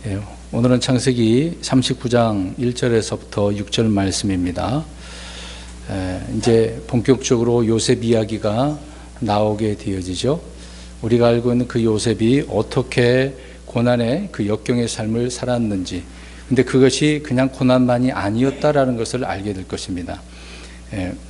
예, 오늘은 창세기 39장 1절에서부터 6절 말씀입니다. 이제 본격적으로 요셉 이야기가 나오게 되어지죠. 우리가 알고 있는 그 요셉이 어떻게 고난의 그 역경의 삶을 살았는지, 근데 그것이 그냥 고난만이 아니었다라는 것을 알게 될 것입니다.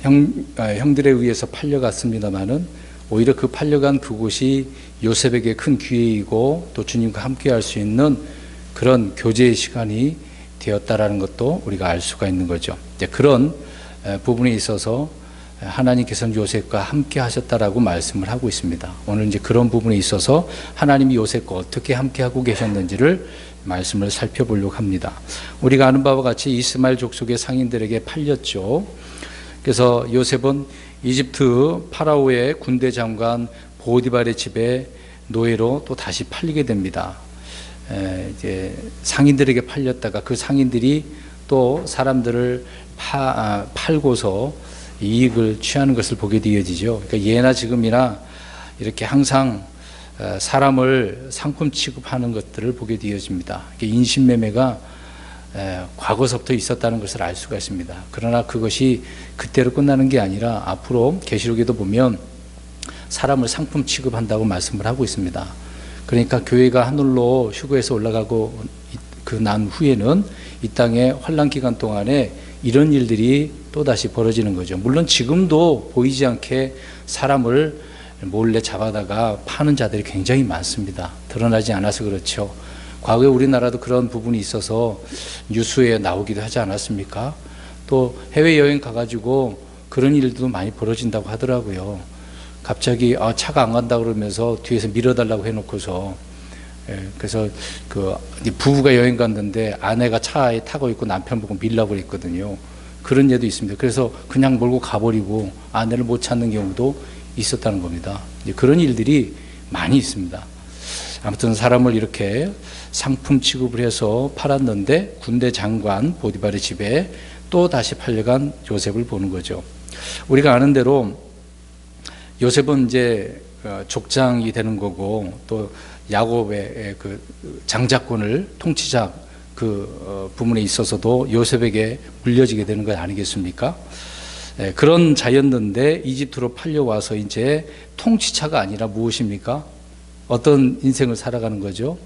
형들에 의해서 팔려갔습니다마는 오히려 그 팔려간 그곳이 요셉에게 큰 기회이고 또 주님과 함께 할 수 있는 그런 교제의 시간이 되었다라는 것도 우리가 알 수가 있는 거죠. 이제 그런 부분에 있어서 하나님께서는 요셉과 함께 하셨다라고 말씀을 하고 있습니다. 오늘 이제 그런 부분에 있어서 하나님이 요셉과 어떻게 함께 하고 계셨는지를 말씀을 살펴보려고 합니다. 우리가 아는 바와 같이 이스마엘 족속의 상인들에게 팔렸죠. 그래서 요셉은 이집트 파라오의 군대 장관 보디발의 집에 노예로 또 다시 팔리게 됩니다. 이제 상인들에게 팔렸다가 그 상인들이 또 사람들을 팔고서 이익을 취하는 것을 보게 되어지죠. 그러니까 예나 지금이나 이렇게 항상 사람을 상품 취급하는 것들을 보게 되어집니다. 인신매매가 과거서부터 있었다는 것을 알 수가 있습니다. 그러나 그것이 그때로 끝나는 게 아니라 앞으로 계시록에도 보면 사람을 상품 취급한다고 말씀을 하고 있습니다. 그러니까 교회가 하늘로 휴거해서 올라가고 그 난 후에는 이 땅의 환난 기간 동안에 이런 일들이 또다시 벌어지는 거죠. 물론 지금도 보이지 않게 사람을 몰래 잡아다가 파는 자들이 굉장히 많습니다. 드러나지 않아서 그렇죠. 과거에 우리나라도 그런 부분이 있어서 뉴스에 나오기도 하지 않았습니까? 또 해외여행 가가지고 그런 일도 많이 벌어진다고 하더라고요. 갑자기 차가 안 간다 그러면서 뒤에서 밀어달라고 해놓고서, 그래서 그 부부가 여행 갔는데 아내가 차에 타고 있고 남편 보고 밀라고 했거든요. 그런 예도 있습니다. 그래서 그냥 몰고 가버리고 아내를 못 찾는 경우도 있었다는 겁니다. 그런 일들이 많이 있습니다. 아무튼 사람을 이렇게 상품 취급을 해서 팔았는데 군대 장관 보디발의 집에 또 다시 팔려간 요셉을 보는 거죠. 우리가 아는 대로 요셉은 이제 족장이 되는 거고 또 야곱의 그 장자권을 통치자 그 부분에 있어서도 요셉에게 물려지게 되는 것 아니겠습니까? 그런 자였는데 이집트로 팔려와서 이제 통치자가 아니라 무엇입니까? 어떤 인생을 살아가는 거죠?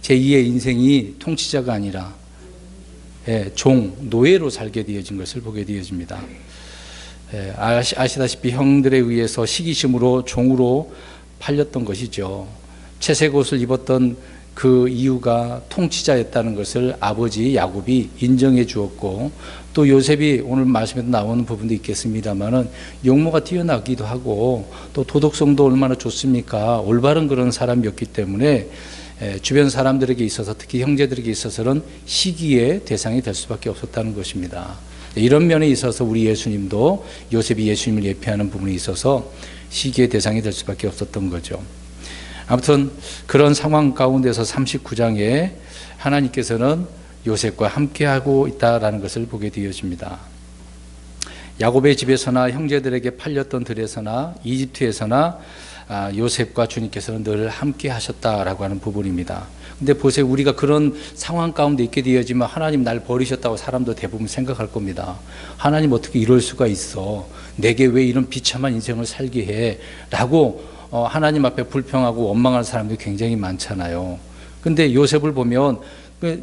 제2의 인생이 통치자가 아니라 노예로 살게 되어진 것을 보게 되어집니다. 아시다시피 형들에 의해서 시기심으로 종으로 팔렸던 것이죠. 채색 옷을 입었던 그 이유가 통치자였다는 것을 아버지 야곱이 인정해 주었고, 또 요셉이 오늘 말씀에도 나오는 부분도 있겠습니다만은 용모가 뛰어나기도 하고 또 도덕성도 얼마나 좋습니까? 올바른 그런 사람이었기 때문에 주변 사람들에게 있어서 특히 형제들에게 있어서는 시기의 대상이 될 수밖에 없었다는 것입니다. 이런 면에 있어서 우리 예수님도 요셉이 예수님을 예표하는 부분에 있어서 시기의 대상이 될 수밖에 없었던 거죠. 아무튼 그런 상황 가운데서 39장에 하나님께서는 요셉과 함께하고 있다라는 것을 보게 되어집니다. 야곱의 집에서나 형제들에게 팔렸던 들에서나 이집트에서나 요셉과 주님께서는 늘 함께 하셨다라고 하는 부분입니다. 근데 보세요, 우리가 그런 상황 가운데 있게 되어지면 하나님 날 버리셨다고 사람도 대부분 생각할 겁니다. 하나님 어떻게 이럴 수가 있어? 내게 왜 이런 비참한 인생을 살게 해? 라고 하나님 앞에 불평하고 원망하는 사람들이 굉장히 많잖아요. 근데 요셉을 보면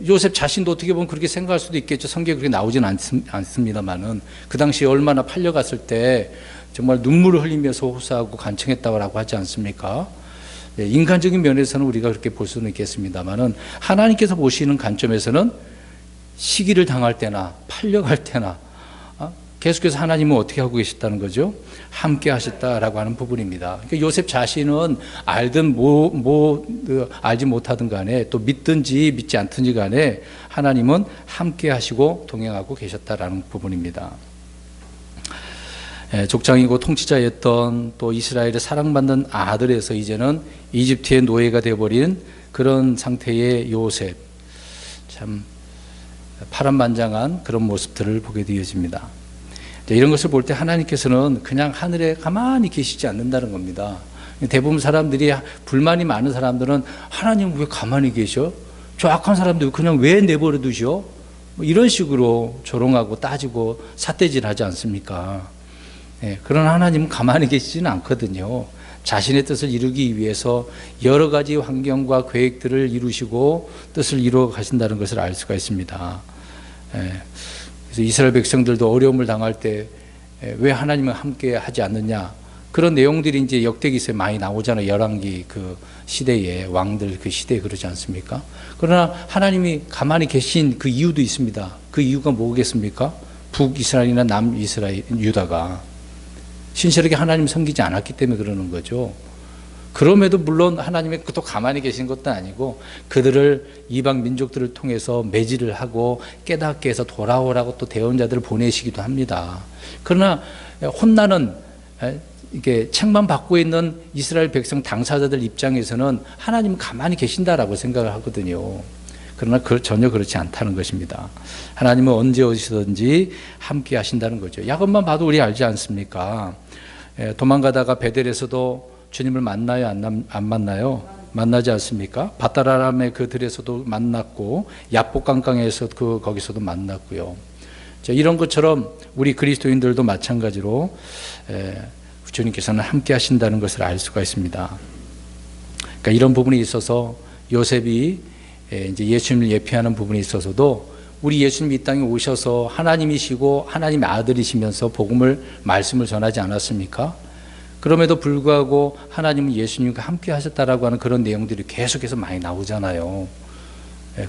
요셉 자신도 어떻게 보면 그렇게 생각할 수도 있겠죠. 성경에 그렇게 나오진 않습니다만은 그 당시에 얼마나 팔려갔을 때 정말 눈물을 흘리면서 호소하고 간청했다고 하지 않습니까? 인간적인 면에서는 우리가 그렇게 볼 수는 있겠습니다만은 하나님께서 보시는 관점에서는 시기를 당할 때나 팔려갈 때나 계속해서 하나님은 어떻게 하고 계셨다는 거죠? 함께 하셨다라고 하는 부분입니다. 그러니까 요셉 자신은 알든 알지 못하든 간에 또 믿든지 믿지 않든지 간에 하나님은 함께 하시고 동행하고 계셨다라는 부분입니다. 족장이고 통치자였던 또 이스라엘의 사랑받는 아들에서 이제는 이집트의 노예가 되어버린 그런 상태의 요셉, 참 파란만장한 그런 모습들을 보게 되어집니다. 이런 것을 볼 때 하나님께서는 그냥 하늘에 가만히 계시지 않는다는 겁니다. 대부분 사람들이 불만이 많은 사람들은 하나님 왜 가만히 계셔? 저 악한 사람들 그냥 왜 내버려 두시오? 뭐 이런 식으로 조롱하고 따지고 삿대질하지 않습니까? 예, 그러나 하나님은 가만히 계시지는 않거든요. 자신의 뜻을 이루기 위해서 여러 가지 환경과 계획들을 이루시고 뜻을 이루어 가신다는 것을 알 수가 있습니다. 예, 그래서 이스라엘 백성들도 어려움을 당할 때 왜 하나님은 함께 하지 않느냐, 그런 내용들이 이제 역대기서에 많이 나오잖아요. 열왕기 그 시대에, 왕들 그 시대에 그러지 않습니까? 그러나 하나님이 가만히 계신 그 이유도 있습니다. 그 이유가 뭐겠습니까? 북이스라엘이나 남이스라엘, 유다가 신실하게 하나님 섬기지 않았기 때문에 그러는 거죠. 그럼에도 물론 하나님이 또 가만히 계신 것도 아니고 그들을 이방 민족들을 통해서 매질을 하고 깨닫게 해서 돌아오라고 또 대언자들을 보내시기도 합니다. 그러나 혼나는 이게 책만 받고 있는 이스라엘 백성 당사자들 입장에서는 하나님은 가만히 계신다라고 생각을 하거든요. 그러나 전혀 그렇지 않다는 것입니다. 하나님은 언제 어디서든지 함께 하신다는 거죠. 야곱만 봐도 우리 알지 않습니까? 도망가다가 베델에서도 주님을 만나요, 안 만나요? 만나지 않습니까? 밧다라람의 그 들에서도 만났고 야복강강에서 거기서도 만났고요. 자, 이런 것처럼 우리 그리스도인들도 마찬가지로 주님께서는 함께 하신다는 것을 알 수가 있습니다. 그러니까 이런 부분에 있어서 요셉이 이제 예수님을 예표하는 부분에 있어서도 우리 예수님이 이 땅에 오셔서 하나님이시고 하나님의 아들이시면서 말씀을 전하지 않았습니까? 그럼에도 불구하고 하나님은 예수님과 함께 하셨다라고 하는 그런 내용들이 계속해서 많이 나오잖아요.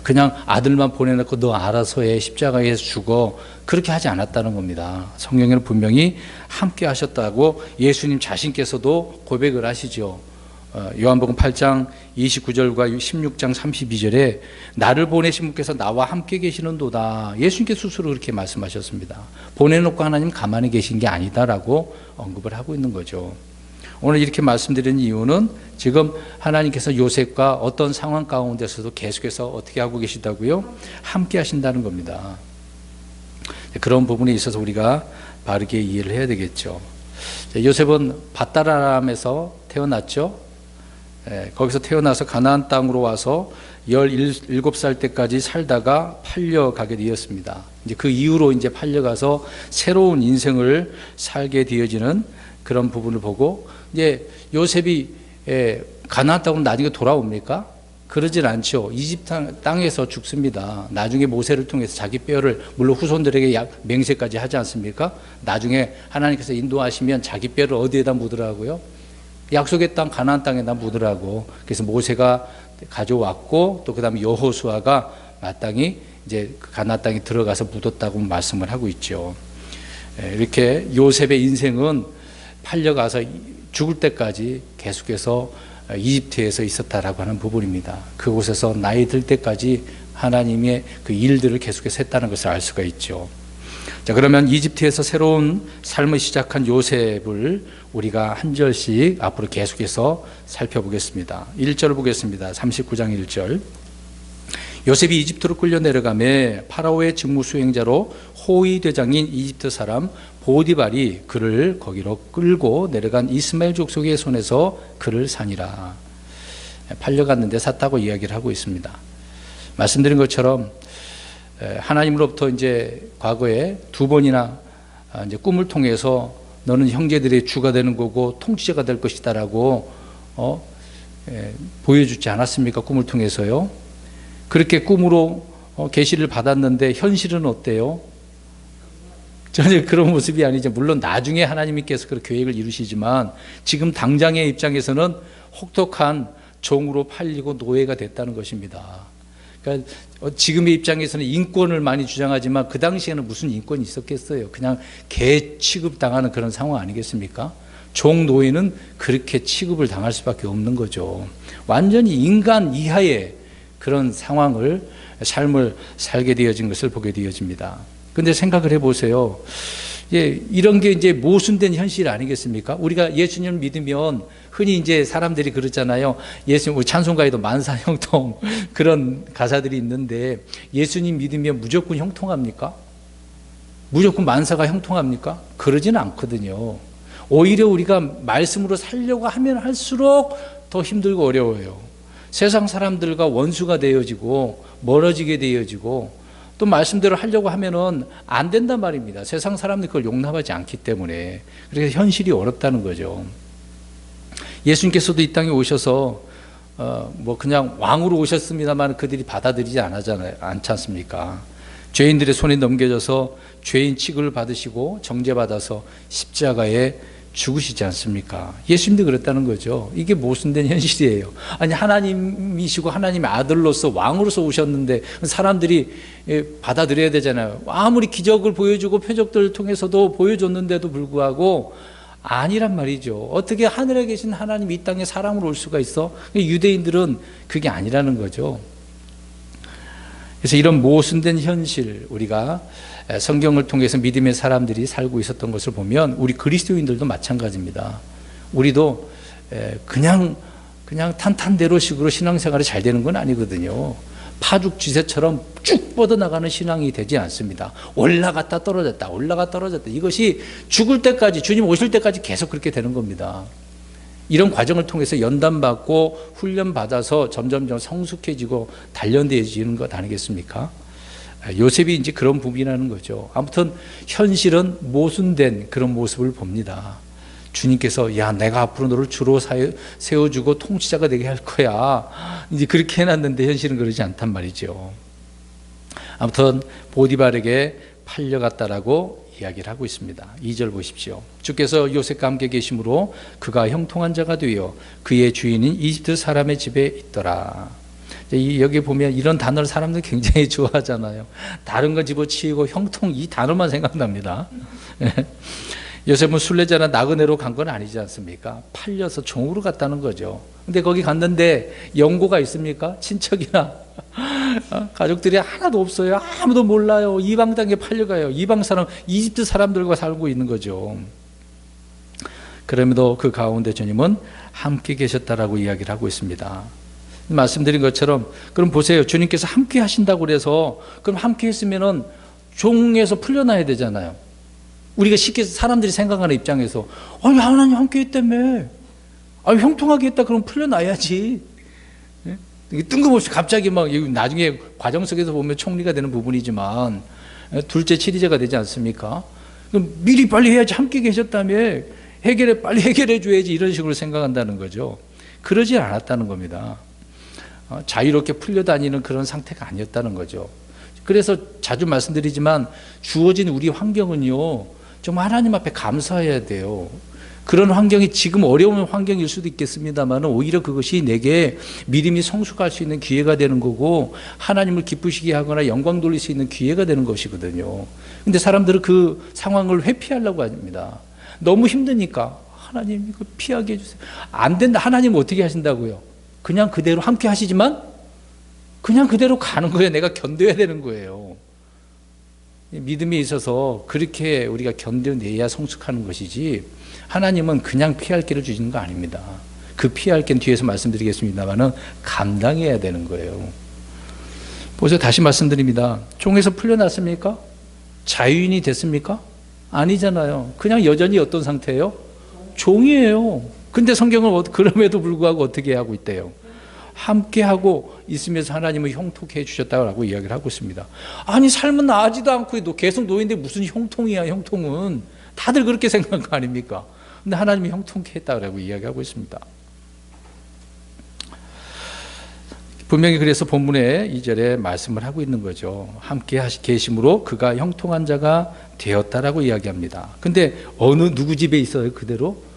그냥 아들만 보내놓고 너 알아서 해, 십자가에서 죽어, 그렇게 하지 않았다는 겁니다. 성경에는 분명히 함께 하셨다고 예수님 자신께서도 고백을 하시죠. 요한복음 8장 29절과 16장 32절에 나를 보내신 분께서 나와 함께 계시는도다. 예수님께 스스로 그렇게 말씀하셨습니다. 보내놓고 하나님 가만히 계신 게 아니다라고 언급을 하고 있는 거죠. 오늘 이렇게 말씀드리는 이유는 지금 하나님께서 요셉과 어떤 상황 가운데서도 계속해서 어떻게 하고 계시다고요? 함께 하신다는 겁니다. 그런 부분에 있어서 우리가 바르게 이해를 해야 되겠죠. 요셉은 밧다라람에서 태어났죠. 거기서 태어나서 가나안 땅으로 와서 17살 때까지 살다가 팔려가게 되었습니다. 이제 그 이후로 이제 팔려가서 새로운 인생을 살게 되어지는 그런 부분을 보고, 이제 요셉이 가나안 땅으로 나중에 돌아옵니까? 그러진 않죠. 이집트 땅에서 죽습니다. 나중에 모세를 통해서 자기 뼈를, 물론 후손들에게 맹세까지 하지 않습니까? 나중에 하나님께서 인도하시면 자기 뼈를 어디에다 묻으라고요? 약속의 땅 가나안 땅에다 묻으라고. 그래서 모세가 가져왔고, 또 그다음에 여호수아가 마땅히 이제 가나안 땅에 들어가서 묻었다고 말씀을 하고 있죠. 이렇게 요셉의 인생은 팔려가서 죽을 때까지 계속해서 이집트에서 있었다라고 하는 부분입니다. 그곳에서 나이 들 때까지 하나님의 그 일들을 계속해서 했다는 것을 알 수가 있죠. 자, 그러면 이집트에서 새로운 삶을 시작한 요셉을 우리가 한 절씩 앞으로 계속해서 살펴보겠습니다. 1절을 보겠습니다. 39장 1절. 요셉이 이집트로 끌려 내려가매 파라오의 직무 수행자로 호위 대장인 이집트 사람 보디발이 그를 거기로 끌고 내려간 이스마엘 족속의 손에서 그를 사니라. 팔려갔는데 샀다고 이야기를 하고 있습니다. 말씀드린 것처럼 하나님으로부터 이제 과거에 2번이나 이제 꿈을 통해서 너는 형제들의 주가 되는 거고 통치자가 될 것이다라고 보여주지 않았습니까? 꿈을 통해서요. 그렇게 꿈으로 계시를 받았는데 현실은 어때요? 전혀 그런 모습이 아니죠. 물론 나중에 하나님께서 그 계획을 이루시지만 지금 당장의 입장에서는 혹독한 종으로 팔리고 노예가 됐다는 것입니다. 그러니까 지금의 입장에서는 인권을 많이 주장하지만 그 당시에는 무슨 인권이 있었겠어요. 그냥 개 취급당하는 그런 상황 아니겠습니까? 종 노예는 그렇게 취급을 당할 수밖에 없는 거죠. 완전히 인간 이하의 그런 삶을 살게 되어진 것을 보게 되어집니다. 근데 생각을 해보세요. 이런 게 이제 모순된 현실 아니겠습니까? 우리가 예수님을 믿으면 흔히 이제 사람들이 그러잖아요. 예수님, 찬송가에도 만사 형통 그런 가사들이 있는데 예수님 믿으면 무조건 형통합니까? 무조건 만사가 형통합니까? 그러지는 않거든요. 오히려 우리가 말씀으로 살려고 하면 할수록 더 힘들고 어려워요. 세상 사람들과 원수가 되어지고 멀어지게 되어지고 또 말씀대로 하려고 하면은 안 된단 말입니다. 세상 사람들이 그걸 용납하지 않기 때문에. 그래서 현실이 어렵다는 거죠. 예수님께서도 이 땅에 오셔서 뭐 그냥 왕으로 오셨습니다만 그들이 받아들이지 않지 않습니까? 죄인들의 손에 넘겨져서 죄인 취급을 받으시고 정죄받아서 십자가에 죽으시지 않습니까? 예수님도 그랬다는 거죠. 이게 모순된 현실이에요. 아니, 하나님이시고 하나님의 아들로서 왕으로서 오셨는데 사람들이 받아들여야 되잖아요. 아무리 기적을 보여주고 표적들을 통해서도 보여줬는데도 불구하고 아니란 말이죠. 어떻게 하늘에 계신 하나님이 이 땅에 사람으로 올 수가 있어? 유대인들은 그게 아니라는 거죠. 그래서 이런 모순된 현실, 우리가 성경을 통해서 믿음의 사람들이 살고 있었던 것을 보면 우리 그리스도인들도 마찬가지입니다. 우리도 그냥 탄탄대로식으로 신앙생활이 잘 되는 건 아니거든요. 파죽지세처럼 쭉 뻗어나가는 신앙이 되지 않습니다. 올라갔다 떨어졌다, 올라갔다 떨어졌다. 이것이 죽을 때까지, 주님 오실 때까지 계속 그렇게 되는 겁니다. 이런 과정을 통해서 연단받고 훈련받아서 점점점 성숙해지고 단련되어지는 것 아니겠습니까? 요셉이 이제 그런 부분이라는 거죠. 아무튼 현실은 모순된 그런 모습을 봅니다. 주님께서 야, 내가 앞으로 너를 주로 세워주고 통치자가 되게 할 거야. 이제 그렇게 해놨는데 현실은 그러지 않단 말이죠. 아무튼 보디발에게 팔려갔다라고 이야기를 하고 있습니다. 2절 보십시오. 주께서 요셉과 함께 계심으로 그가 형통한 자가 되어 그의 주인인 이집트 사람의 집에 있더라. 여기 보면 이런 단어를 사람들이 굉장히 좋아하잖아요. 다른 거 집어치우고 형통, 이 단어만 생각납니다. 요셉은 순례자나 나그네로 간 건 아니지 않습니까? 팔려서 종으로 갔다는 거죠. 근데 거기 갔는데 연고가 있습니까? 친척이나 가족들이 하나도 없어요. 아무도 몰라요. 이방 땅에 팔려가요. 이방 사람, 이집트 사람들과 살고 있는 거죠. 그럼에도 그 가운데 주님은 함께 계셨다라고 이야기를 하고 있습니다. 말씀드린 것처럼, 그럼 보세요. 주님께서 함께 하신다고 그래서, 그럼 함께 했으면은 종에서 풀려나야 되잖아요. 우리가 쉽게 사람들이 생각하는 입장에서, 아니, 하나님 함께 했다며. 아니, 형통하게 했다. 그럼 풀려나야지. 뜬금없이 갑자기 막, 나중에 과정 속에서 보면 총리가 되는 부분이지만, 둘째 치리제가 되지 않습니까? 그럼 미리 빨리 해야지. 함께 계셨다며. 빨리 해결해 줘야지. 이런 식으로 생각한다는 거죠. 그러지 않았다는 겁니다. 자유롭게 풀려다니는 그런 상태가 아니었다는 거죠. 그래서 자주 말씀드리지만 주어진 우리 환경은요, 정말 하나님 앞에 감사해야 돼요. 그런 환경이 지금 어려운 환경일 수도 있겠습니다만 오히려 그것이 내게 믿음이 성숙할 수 있는 기회가 되는 거고 하나님을 기쁘시게 하거나 영광 돌릴 수 있는 기회가 되는 것이거든요. 근데 사람들은 그 상황을 회피하려고 합니다. 너무 힘드니까 하나님 이거 피하게 해주세요. 안 된다. 하나님은 어떻게 하신다고요? 그냥 그대로 함께 하시지만 그냥 그대로 가는 거예요. 내가 견뎌야 되는 거예요. 믿음에 있어서 그렇게 우리가 견뎌내야 성숙하는 것이지 하나님은 그냥 피할 길을 주시는 거 아닙니다. 그 피할 길은 뒤에서 말씀드리겠습니다만은 감당해야 되는 거예요. 보세요. 다시 말씀드립니다. 종에서 풀려났습니까? 자유인이 됐습니까? 아니잖아요. 그냥 여전히 어떤 상태예요? 종이에요. 근데 성경은 그럼에도 불구하고 어떻게 하고 있대요? 함께하고 있으면서 하나님은 형통케 해주셨다고 이야기를 하고 있습니다. 아니, 삶은 나아지도 않고 계속 놓이는데 무슨 형통이야. 형통은 다들 그렇게 생각한 거 아닙니까? 근데 하나님이 형통케 했다고 이야기하고 있습니다. 분명히 그래서 본문에 2절에 말씀을 하고 있는 거죠. 함께 계심으로 그가 형통한 자가 되었다라고 이야기합니다. 근데 누구 집에 있어요? 그대로?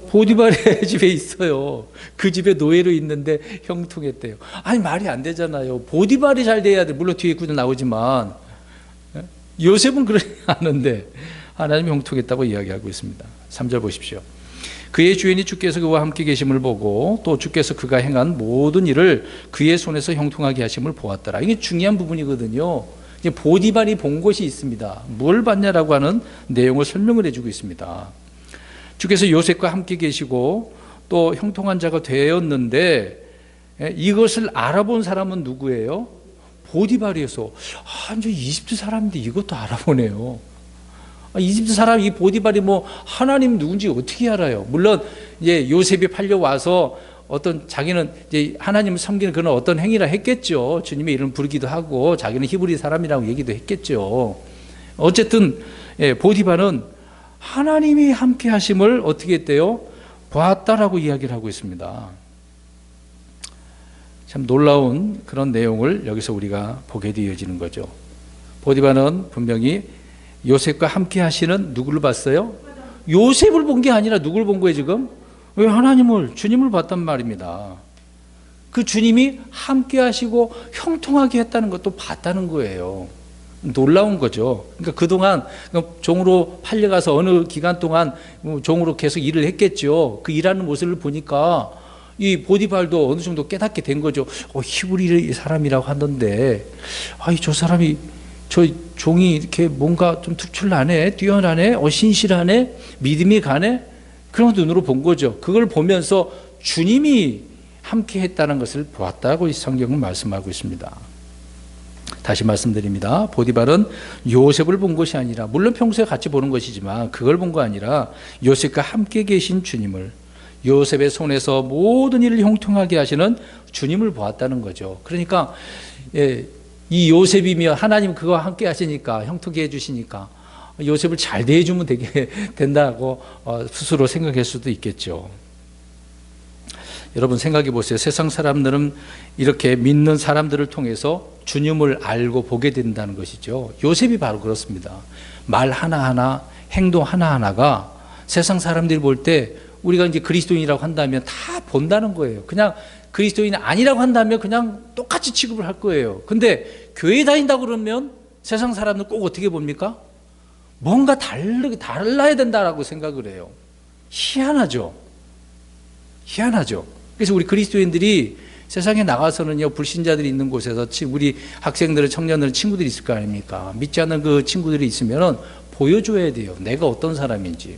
보디발의 집에 있어요. 그 집에 노예로 있는데 형통했대요. 아니, 말이 안 되잖아요. 보디발이 잘 돼야 돼. 물론 뒤에 구절 나오지만 요셉은 그러지 않은데 하나님이 형통했다고 이야기하고 있습니다. 3절 보십시오. 그의 주인이 주께서 그와 함께 계심을 보고 또 주께서 그가 행한 모든 일을 그의 손에서 형통하게 하심을 보았더라. 이게 중요한 부분이거든요. 보디발이 본 것이 있습니다. 뭘 봤냐라고 하는 내용을 설명을 해주고 있습니다. 주께서 요셉과 함께 계시고 또 형통한 자가 되었는데 이것을 알아본 사람은 누구예요? 보디발이어서 이제 이집트 사람인데 이것도 알아보네요. 이집트 사람 이 보디발이 하나님 누군지 어떻게 알아요? 물론 이제 요셉이 팔려와서 어떤 자기는 이제 하나님을 섬기는 그런 어떤 행위라 했겠죠. 주님의 이름 부르기도 하고 자기는 히브리 사람이라고 얘기도 했겠죠. 어쨌든 보디발은 하나님이 함께 하심을 어떻게 했대요? 보았다라고 이야기를 하고 있습니다. 참 놀라운 그런 내용을 여기서 우리가 보게 되어지는 거죠. 보디발은 분명히 요셉과 함께 하시는 누구를 봤어요? 요셉을 본 게 아니라 누구를 본 거예요 지금? 왜 하나님을, 주님을 봤단 말입니다. 그 주님이 함께 하시고 형통하게 했다는 것도 봤다는 거예요. 놀라운 거죠. 그러니까 그동안 종으로 팔려가서 어느 기간 동안 종으로 계속 일을 했겠죠. 그 일하는 모습을 보니까 이 보디발도 어느 정도 깨닫게 된 거죠. 히브리 사람이라고 하던데, 저 사람이, 저 종이 이렇게 뭔가 좀 특출나네, 뛰어나네, 신실하네, 믿음이 가네, 그런 눈으로 본 거죠. 그걸 보면서 주님이 함께 했다는 것을 보았다고 이 성경은 말씀하고 있습니다. 다시 말씀드립니다. 보디발은 요셉을 본 것이 아니라, 물론 평소에 같이 보는 것이지만 그걸 본 거 아니라 요셉과 함께 계신 주님을, 요셉의 손에서 모든 일을 형통하게 하시는 주님을 보았다는 거죠. 그러니까 이 요셉이며 하나님 그와 함께 하시니까, 형통하게 해주시니까 요셉을 잘 대해주면 되게 된다고 스스로 생각할 수도 있겠죠. 여러분 생각해 보세요. 세상 사람들은 이렇게 믿는 사람들을 통해서 주님을 알고 보게 된다는 것이죠. 요셉이 바로 그렇습니다. 말 하나하나, 행동 하나하나가 세상 사람들이 볼 때 우리가 이제 그리스도인이라고 한다면 다 본다는 거예요. 그냥 그리스도인이 아니라고 한다면 그냥 똑같이 취급을 할 거예요. 근데 교회 다닌다고 그러면 세상 사람들 꼭 어떻게 봅니까? 뭔가 달라야 된다라고 생각을 해요. 희한하죠. 희한하죠. 그래서 우리 그리스도인들이 세상에 나가서는요, 불신자들이 있는 곳에서 우리 학생들, 청년들, 친구들이 있을 거 아닙니까? 믿지 않는 그 친구들이 있으면은 보여줘야 돼요. 내가 어떤 사람인지,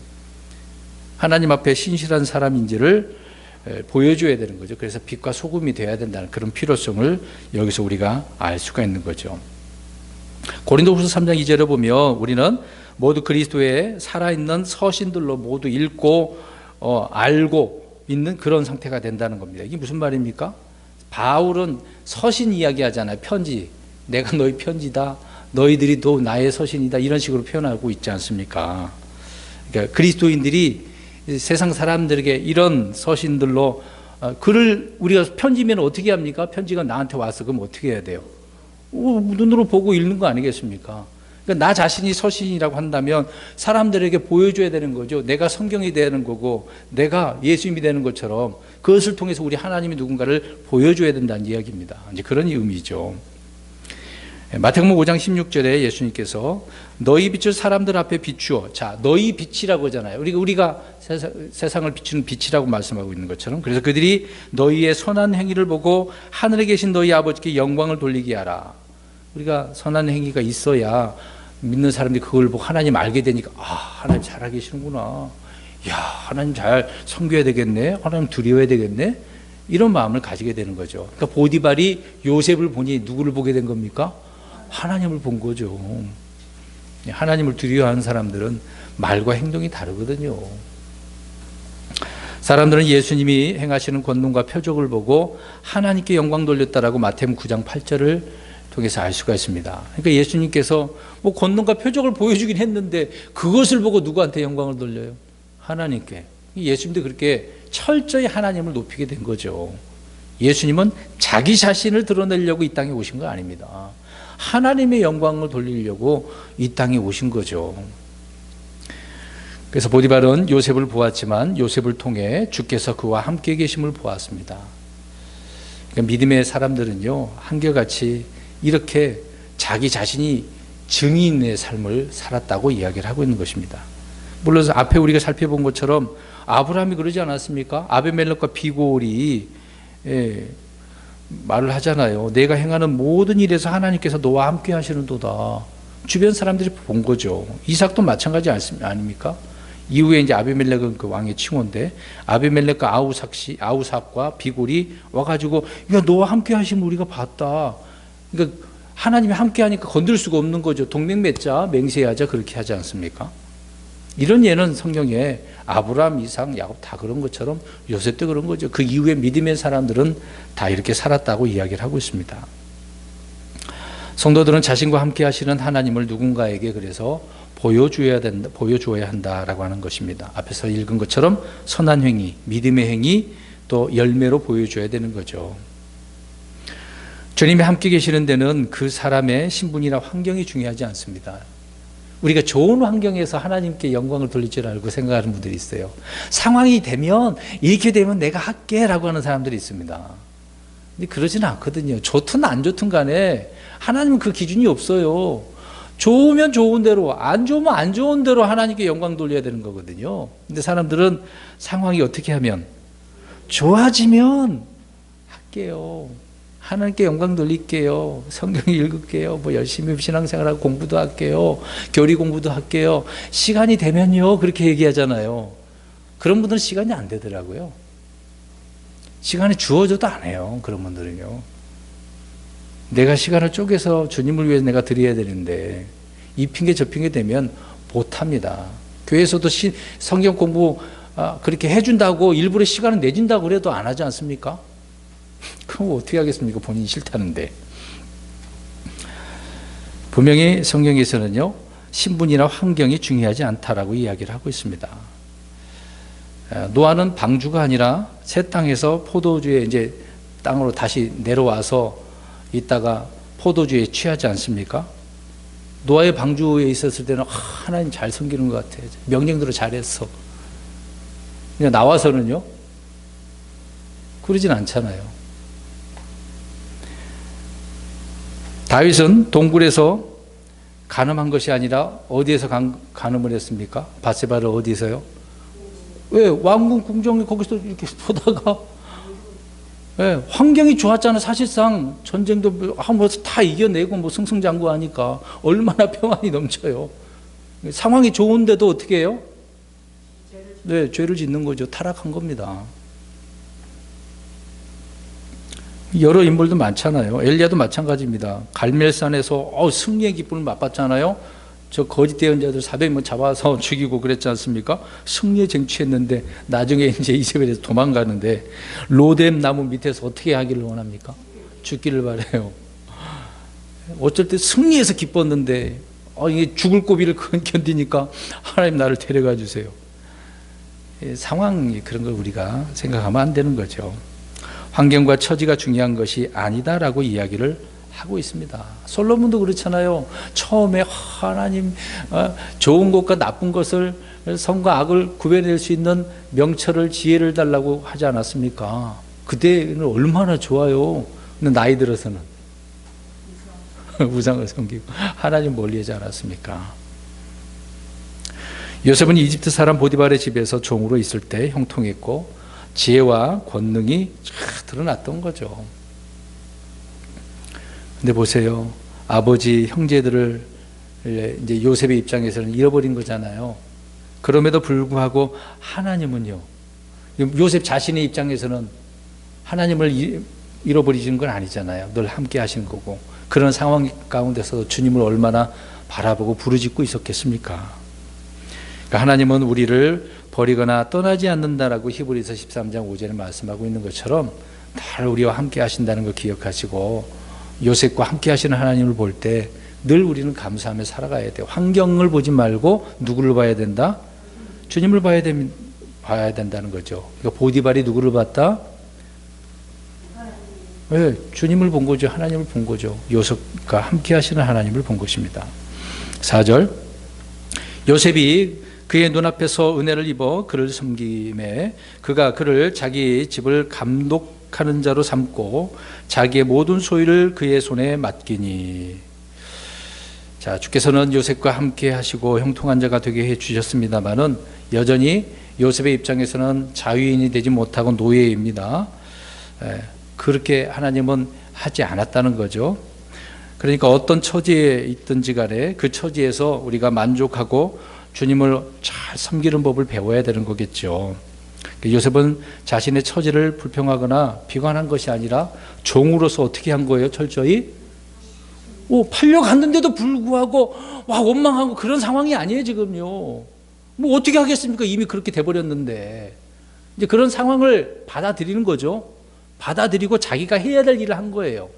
하나님 앞에 신실한 사람인지를 보여줘야 되는 거죠. 그래서 빛과 소금이 되어야 된다는 그런 필요성을 여기서 우리가 알 수가 있는 거죠. 고린도후서 3장 2절에 보면 우리는 모두 그리스도의 살아있는 서신들로 모두 읽고 알고 있는 그런 상태가 된다는 겁니다. 이게 무슨 말입니까? 바울은 서신 이야기하잖아요. 편지. 내가 너희 편지다. 너희들이 또 나의 서신이다. 이런 식으로 표현하고 있지 않습니까? 그러니까 그리스도인들이 세상 사람들에게 이런 서신들로 글을 우리가 편지면 어떻게 합니까? 편지가 나한테 왔어. 그럼 어떻게 해야 돼요? 눈으로 보고 읽는 거 아니겠습니까? 그러니까 나 자신이 서신이라고 한다면 사람들에게 보여줘야 되는 거죠. 내가 성경이 되는 거고 내가 예수님이 되는 것처럼 그것을 통해서 우리 하나님이 누군가를 보여줘야 된다는 이야기입니다. 이제 그런 의미죠. 마태복음 5장 16절에 예수님께서 너희 빛을 사람들 앞에 비추어, 자, 너희 빛이라고 하잖아요. 우리가 세상을 비추는 빛이라고 말씀하고 있는 것처럼, 그래서 그들이 너희의 선한 행위를 보고 하늘에 계신 너희 아버지께 영광을 돌리게 하라. 우리가 선한 행위가 있어야 믿는 사람들이 그걸 보고 하나님 알게 되니까, 하나님 살아 계시는구나. 야, 하나님 잘 섬겨야 되겠네. 하나님 두려워야 되겠네. 이런 마음을 가지게 되는 거죠. 그러니까 보디발이 요셉을 보니 누구를 보게 된 겁니까? 하나님을 본 거죠. 하나님을 두려워하는 사람들은 말과 행동이 다르거든요. 사람들은 예수님이 행하시는 권능과 표적을 보고 하나님께 영광 돌렸다라고 마태복음 9장 8절을 통해서 알 수가 있습니다. 그러니까 예수님께서 뭐 권능과 표적을 보여주긴 했는데 그것을 보고 누구한테 영광을 돌려요? 하나님께. 예수님도 그렇게 철저히 하나님을 높이게 된 거죠. 예수님은 자기 자신을 드러내려고 이 땅에 오신 거 아닙니다. 하나님의 영광을 돌리려고 이 땅에 오신 거죠. 그래서 보디발은 요셉을 보았지만 요셉을 통해 주께서 그와 함께 계심을 보았습니다. 그러니까 믿음의 사람들은요, 한결같이 이렇게 자기 자신이 증인의 삶을 살았다고 이야기를 하고 있는 것입니다. 물론 앞에 우리가 살펴본 것처럼 아브라함이 그러지 않았습니까? 아비멜렉과 비골이 말을 하잖아요. 내가 행하는 모든 일에서 하나님께서 너와 함께 하시는도다. 주변 사람들이 본 거죠. 이삭도 마찬가지 아닙니까? 이후에 이제 아비멜렉은 그 왕의 칭호인데 아비멜렉과 아우삭과 비골이 와가지고 야, 너와 함께 하시면 우리가 봤다. 그러니까 하나님이 함께 하니까 건들 수가 없는 거죠. 동맹 맺자, 맹세하자 그렇게 하지 않습니까? 이런 예는 성경에 아브라함, 이삭, 야곱 다 그런 것처럼 요셉도 그런 거죠. 그 이후에 믿음의 사람들은 다 이렇게 살았다고 이야기를 하고 있습니다. 성도들은 자신과 함께 하시는 하나님을 누군가에게 그래서 보여주어야 한다라고 하는 것입니다. 앞에서 읽은 것처럼 선한 행위, 믿음의 행위, 또 열매로 보여줘야 되는 거죠. 주님이 함께 계시는 데는 그 사람의 신분이나 환경이 중요하지 않습니다. 우리가 좋은 환경에서 하나님께 영광을 돌릴 줄 알고 생각하는 분들이 있어요. 상황이 되면 이렇게 되면 내가 할게 라고 하는 사람들이 있습니다. 근데 그러지는 않거든요. 좋든 안 좋든 간에 하나님은 그 기준이 없어요. 좋으면 좋은 대로, 안 좋으면 안 좋은 대로 하나님께 영광 돌려야 되는 거거든요. 근데 사람들은 상황이 어떻게 하면 좋아지면 할게요. 하나님께 영광 돌릴게요. 성경 읽을게요. 뭐 열심히 신앙생활하고 공부도 할게요. 교리 공부도 할게요. 시간이 되면요. 그렇게 얘기하잖아요. 그런 분들은 시간이 안 되더라고요. 시간이 주어져도 안 해요. 그런 분들은요. 내가 시간을 쪼개서 주님을 위해서 내가 드려야 되는데 이 핑계 저 핑계 되면 못합니다. 교회에서도 성경 공부 그렇게 해준다고 일부러 시간을 내준다고 그래도 안 하지 않습니까? 그럼 어떻게 하겠습니까? 본인이 싫다는데. 분명히 성경에서는요, 신분이나 환경이 중요하지 않다라고 이야기를 하고 있습니다. 노아는 방주가 아니라 새 땅에서 포도주에 이제 땅으로 다시 내려와서 있다가 포도주에 취하지 않습니까? 노아의 방주에 있었을 때는 하나님 잘 섬기는 것 같아. 명령대로 잘했어. 그냥 나와서는요, 그러진 않잖아요. 다윗은 동굴에서 간음한 것이 아니라 어디에서 간음을 했습니까? 밧세바를 어디서요? 왜? 왕궁 궁정에 거기서 이렇게 보다가 환경이 좋았잖아. 사실상 전쟁도 하면서 다 이겨내고 뭐 승승장구하니까 얼마나 평안이 넘쳐요. 상황이 좋은데도 어떻게 해요? 네, 죄를 짓는 거죠. 타락한 겁니다. 여러 인물도 많잖아요. 엘리야도 마찬가지입니다. 갈멜산에서 승리의 기쁨을 맛봤잖아요. 저 거짓 대언자들 400명 잡아서 죽이고 그랬지 않습니까? 승리에 쟁취했는데 나중에 이제 이세벨에서 도망가는데 로뎀 나무 밑에서 어떻게 하기를 원합니까? 죽기를 바래요. 어쩔 때 승리해서 기뻤는데 이게 죽을 고비를 견디니까 하나님 나를 데려가 주세요. 상황이 그런 걸 우리가 생각하면 안 되는 거죠. 환경과 처지가 중요한 것이 아니다라고 이야기를 하고 있습니다. 솔로몬도 그렇잖아요. 처음에 하나님 좋은 것과 나쁜 것을 선과 악을 구별할 수 있는 명철을 지혜를 달라고 하지 않았습니까? 그때는 얼마나 좋아요. 근데 나이 들어서는 우상을 섬기고 하나님 멀리하지 않았습니까? 요셉은 이집트 사람 보디발의 집에서 종으로 있을 때 형통했고 지혜와 권능이 드러났던 거죠. 근데 보세요. 아버지, 형제들을 이제 요셉의 입장에서는 잃어버린 거잖아요. 그럼에도 불구하고 하나님은요. 요셉 자신의 입장에서는 하나님을 잃어버리시는 건 아니잖아요. 늘 함께 하시는 거고. 그런 상황 가운데서 주님을 얼마나 바라보고 부르짖고 있었겠습니까? 그러니까 하나님은 우리를 버리거나 떠나지 않는다라고 히브리서 13장 5절에 말씀하고 있는 것처럼 늘 우리와 함께 하신다는 걸 기억하시고 요셉과 함께 하시는 하나님을 볼 때 늘 우리는 감사하며 살아가야 돼요. 환경을 보지 말고 누구를 봐야 된다? 주님을 봐야 된다는 거죠. 그러니까 보디발이 누구를 봤다? 네, 주님을 본 거죠. 하나님을 본 거죠. 요셉과 함께 하시는 하나님을 본 것입니다. 4절 요셉이 그의 눈앞에서 은혜를 입어 그를 섬김에 그가 그를 자기 집을 감독하는 자로 삼고 자기의 모든 소유를 그의 손에 맡기니. 자, 주께서는 요셉과 함께 하시고 형통한 자가 되게 해 주셨습니다만은 여전히 요셉의 입장에서는 자유인이 되지 못하고 노예입니다. 그렇게 하나님은 하지 않았다는 거죠. 그러니까 어떤 처지에 있든지 간에 그 처지에서 우리가 만족하고 주님을 잘 섬기는 법을 배워야 되는 거겠죠. 요셉은 자신의 처지를 불평하거나 비관한 것이 아니라 종으로서 어떻게 한 거예요? 철저히 팔려갔는데도 불구하고 원망하고 그런 상황이 아니에요 지금요. 뭐 어떻게 하겠습니까? 이미 그렇게 돼버렸는데. 이제 그런 상황을 받아들이는 거죠. 받아들이고 자기가 해야 될 일을 한 거예요.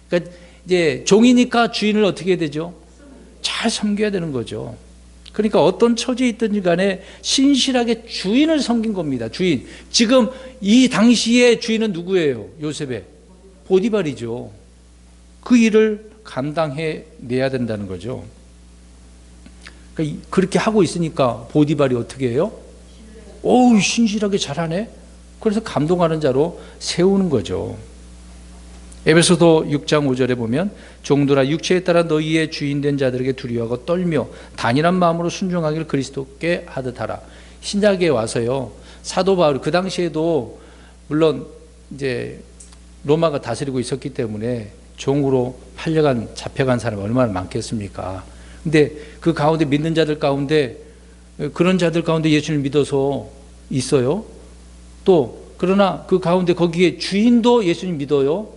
그러니까 이제 종이니까 주인을 어떻게 해야 되죠? 잘 섬겨야 되는 거죠. 그러니까 어떤 처지에 있든지 간에 신실하게 주인을 섬긴 겁니다. 주인. 지금 이 당시의 주인은 누구예요? 요셉의 보디발이죠. 그 일을 감당해 내야 된다는 거죠. 그러니까 그렇게 하고 있으니까 보디발이 어떻게 해요? 어우, 신실하게 잘하네. 그래서 감동하는 자로 세우는 거죠. 에베소서 6장 5절에 보면 종들아 육체에 따라 너희의 주인된 자들에게 두려워하고 떨며 단일한 마음으로 순종하기를 그리스도께 하듯 하라. 신약에 와서요, 사도 바울 그 당시에도 물론 이제 로마가 다스리고 있었기 때문에 종으로 팔려간 잡혀간 사람이 얼마나 많겠습니까? 근데 그 가운데 믿는 자들 가운데 그런 자들 가운데 예수를 믿어서 있어요. 또 그러나 그 가운데 거기에 주인도 예수님 믿어요.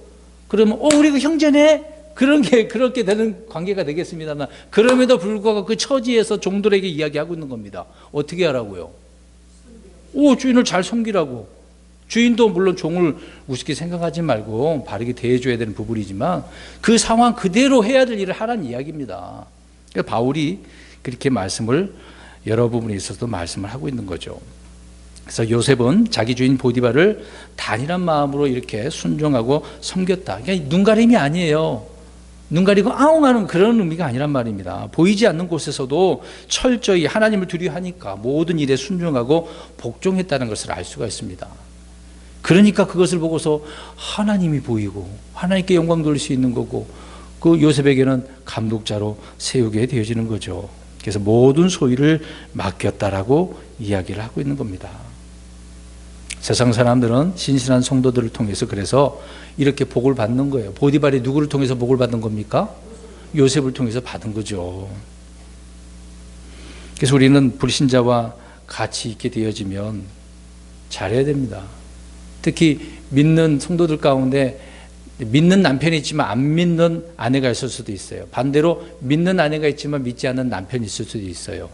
그러면 우리가 형제네? 그렇게 되는 관계가 되겠습니다만, 그럼에도 불구하고 그 처지에서 종들에게 이야기하고 있는 겁니다. 어떻게 하라고요? 주인을 잘 섬기라고. 주인도 물론 종을 우습게 생각하지 말고 바르게 대해줘야 되는 부분이지만 그 상황 그대로 해야 될 일을 하라는 이야기입니다. 그러니까 바울이 그렇게 말씀을 여러 부분에 있어서도 말씀을 하고 있는 거죠. 그래서 요셉은 자기 주인 보디발을 단일한 마음으로 이렇게 순종하고 섬겼다. 그러니까 눈 가림이 아니에요. 눈 가리고 아웅하는 그런 의미가 아니란 말입니다. 보이지 않는 곳에서도 철저히 하나님을 두려워하니까 모든 일에 순종하고 복종했다는 것을 알 수가 있습니다. 그러니까 그것을 보고서 하나님이 보이고 하나님께 영광 돌릴 수 있는 거고, 그 요셉에게는 감독자로 세우게 되어지는 거죠. 그래서 모든 소유를 맡겼다라고 이야기를 하고 있는 겁니다. 세상 사람들은 신실한 성도들을 통해서 그래서 이렇게 복을 받는 거예요. 보디발이 누구를 통해서 복을 받은 겁니까? 요셉을 통해서 받은 거죠. 그래서 우리는 불신자와 같이 있게 되어지면 잘해야 됩니다. 특히 믿는 성도들 가운데 믿는 남편이 있지만 안 믿는 아내가 있을 수도 있어요. 반대로 믿는 아내가 있지만 믿지 않는 남편이 있을 수도 있어요.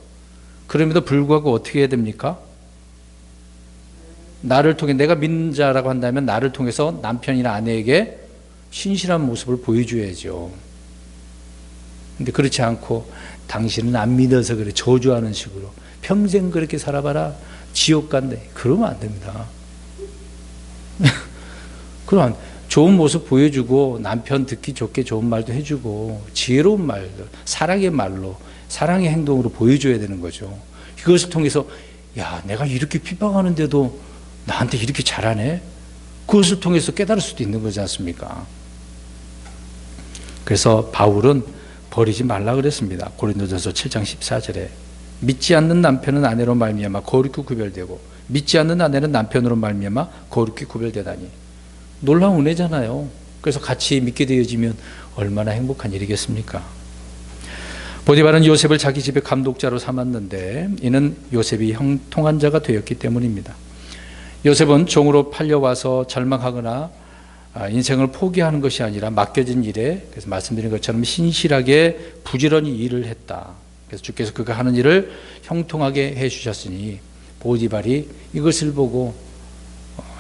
그럼에도 불구하고 어떻게 해야 됩니까? 나를 통해, 내가 믿는 자라고 한다면 나를 통해서 남편이나 아내에게 신실한 모습을 보여줘야죠. 근데 그렇지 않고 당신은 안 믿어서 그래, 저주하는 식으로 평생 그렇게 살아봐라, 지옥 간대, 그러면 안 됩니다. 그럼 좋은 모습 보여주고 남편 듣기 좋게 좋은 말도 해주고 지혜로운 말들, 사랑의 말로, 사랑의 행동으로 보여줘야 되는 거죠. 그것을 통해서 야, 내가 이렇게 핍박하는데도 나한테 이렇게 잘하네? 그것을 통해서 깨달을 수도 있는 거지 않습니까? 그래서 바울은 버리지 말라 그랬습니다. 고린도전서 7장 14절에 믿지 않는 남편은 아내로 말미암아 거룩히 구별되고 믿지 않는 아내는 남편으로 말미암아 거룩히 구별되다니. 놀라운 은혜잖아요. 그래서 같이 믿게 되어지면 얼마나 행복한 일이겠습니까? 보디발은 요셉을 자기 집의 감독자로 삼았는데 이는 요셉이 형통한 자가 되었기 때문입니다. 요셉은 종으로 팔려와서 절망하거나 인생을 포기하는 것이 아니라 맡겨진 일에, 그래서 말씀드린 것처럼 신실하게 부지런히 일을 했다. 그래서 주께서 그가 하는 일을 형통하게 해주셨으니 보디발이 이것을 보고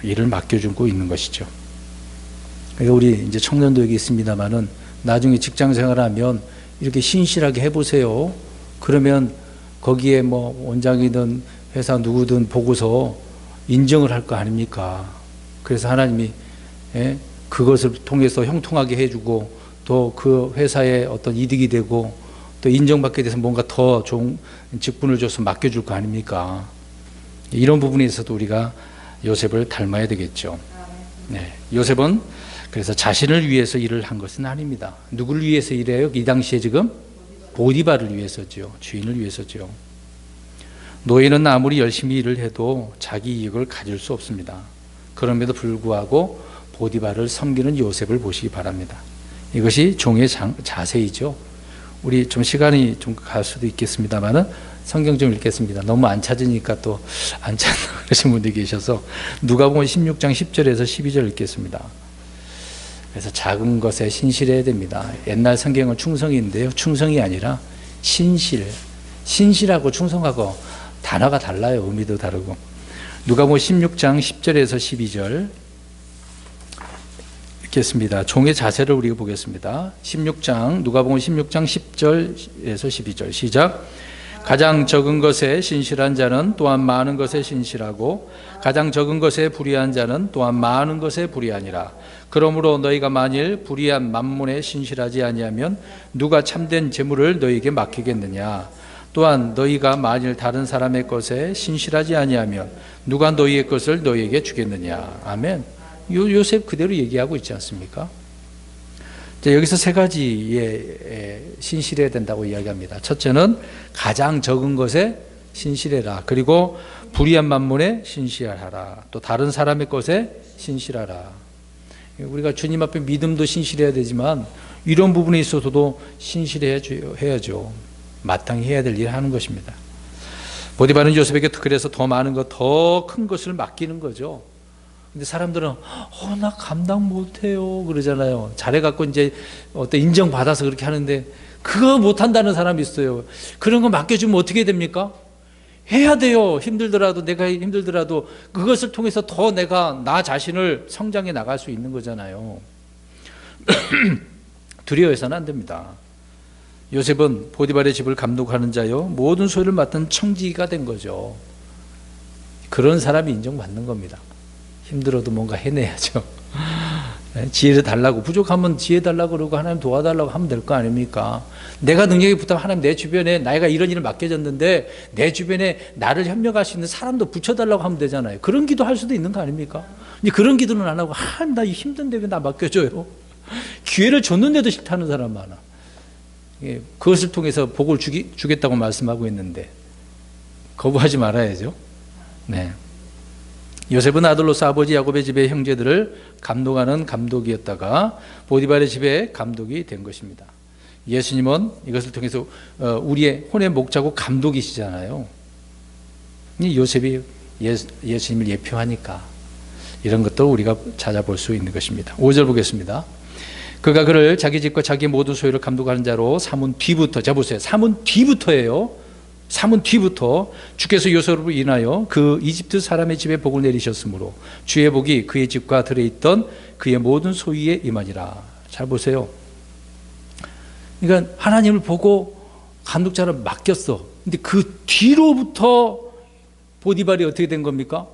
일을 맡겨주고 있는 것이죠. 그러니까 우리 이제 청년도 여기 있습니다만은 나중에 직장 생활하면 이렇게 신실하게 해보세요. 그러면 거기에 뭐 원장이든 회사 누구든 보고서 인정을 할 거 아닙니까? 그래서 하나님이 그것을 통해서 형통하게 해주고 또 그 회사에 어떤 이득이 되고 또 인정받게 돼서 뭔가 더 좋은 직분을 줘서 맡겨줄 거 아닙니까? 이런 부분에 있어서도 우리가 요셉을 닮아야 되겠죠. 네, 요셉은 그래서 자신을 위해서 일을 한 것은 아닙니다. 누구를 위해서 일해요? 이 당시에 지금 보디발을 위해서죠. 주인을 위해서죠. 노예는 아무리 열심히 일을 해도 자기 이익을 가질 수 없습니다. 그럼에도 불구하고 보디발을 섬기는 요셉을 보시기 바랍니다. 이것이 종의 자세이죠. 우리 좀 시간이 좀 갈 수도 있겠습니다만은 성경 좀 읽겠습니다. 너무 안 찾으니까 또 안 찾는 그러신 분들이 계셔서 누가복음 16장 10절에서 12절 읽겠습니다. 그래서 작은 것에 신실해야 됩니다. 옛날 성경은 충성인데요, 충성이 아니라 신실하고 충성하고 단어가 달라요. 의미도 다르고. 누가복음 16장 10절에서 12절 읽겠습니다. 종의 자세를 우리가 보겠습니다. 16장 누가복음 16장 10절에서 12절 시작. 가장 적은 것에 신실한 자는 또한 많은 것에 신실하고 가장 적은 것에 불의한 자는 또한 많은 것에 불의하니라. 그러므로 너희가 만일 불의한 만문에 신실하지 아니하면 누가 참된 재물을 너희에게 맡기겠느냐. 또한 너희가 만일 다른 사람의 것에 신실하지 아니하면 누가 너희의 것을 너희에게 주겠느냐. 아멘. 요셉 그대로 얘기하고 있지 않습니까? 여기서 세 가지에 신실해야 된다고 이야기합니다. 첫째는 가장 적은 것에 신실해라. 그리고 불의한 만문에 신실하라. 또 다른 사람의 것에 신실하라. 우리가 주님 앞에 믿음도 신실해야 되지만 이런 부분에 있어서도 신실해야죠. 마땅히 해야 될 일을 하는 것입니다. 보디발은 요셉에게 그래서 더 많은 것, 더 큰 것을 맡기는 거죠. 근데 사람들은 나 감당 못해요 그러잖아요. 잘해갖고 이제 어떤 인정받아서 그렇게 하는데 그거 못한다는 사람이 있어요. 그런 거 맡겨주면 어떻게 됩니까? 해야 돼요. 힘들더라도, 내가 힘들더라도 그것을 통해서 더 내가 나 자신을 성장해 나갈 수 있는 거잖아요. 두려워해서는 안 됩니다. 요셉은 보디발의 집을 감독하는 자요 모든 소유를 맡은 청지기가 된 거죠. 그런 사람이 인정받는 겁니다. 힘들어도 뭔가 해내야죠. 지혜를 달라고, 부족하면 지혜 달라고 그러고 하나님 도와달라고 하면 될 거 아닙니까? 내가 능력이 붙으면 하나님 내 주변에 내가 이런 일을 맡겨졌는데 내 주변에 나를 협력할 수 있는 사람도 붙여달라고 하면 되잖아요. 그런 기도 할 수도 있는 거 아닙니까? 근데 그런 기도는 안 하고 나 힘든데 왜 나 맡겨줘요? 기회를 줬는데도 싫다는 사람 많아. 그것을 통해서 복을 주겠다고 말씀하고 있는데 거부하지 말아야죠. 네. 요셉은 아들로서 아버지 야곱의 집의 형제들을 감독하는 감독이었다가 보디발의 집의 감독이 된 것입니다. 예수님은 이것을 통해서 우리의 혼의 목자고 감독이시잖아요. 요셉이 예수님을 예표하니까 이런 것도 우리가 찾아볼 수 있는 것입니다. 5절 보겠습니다. 그가 그를 자기 집과 자기 모든 소유를 감독하는 자로 삼은 뒤부터, 자 보세요. 삼은 뒤부터예요. 삼은 뒤부터 주께서 요셉으로 인하여 그 이집트 사람의 집에 복을 내리셨으므로 주의 복이 그의 집과 들에 있던 그의 모든 소유에 임하니라. 잘 보세요. 그러니까 하나님을 보고 감독자를 맡겼어. 근데 그 뒤로부터 보디발이 어떻게 된 겁니까?